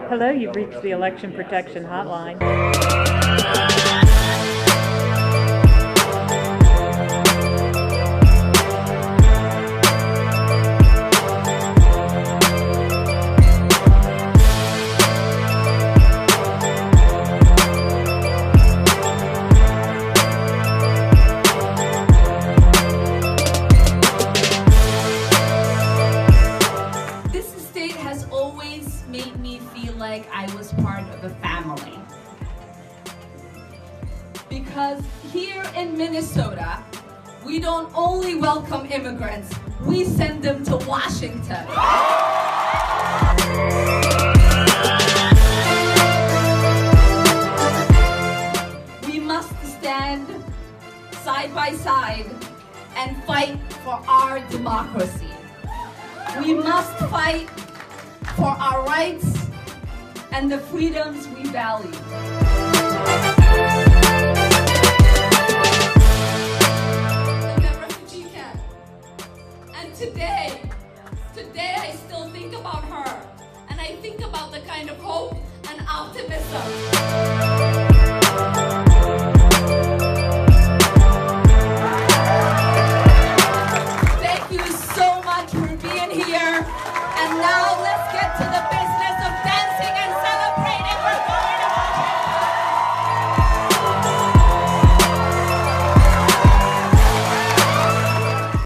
Hello, you've reached the Election Protection Hotline. I was part of a family. Because here in Minnesota, we don't only welcome immigrants, we send them to Washington. We must stand side by side and fight for our democracy. We must fight for our rights and the freedoms we value. In the refugee camp. And today I still think about her. And I think about the kind of hope and optimism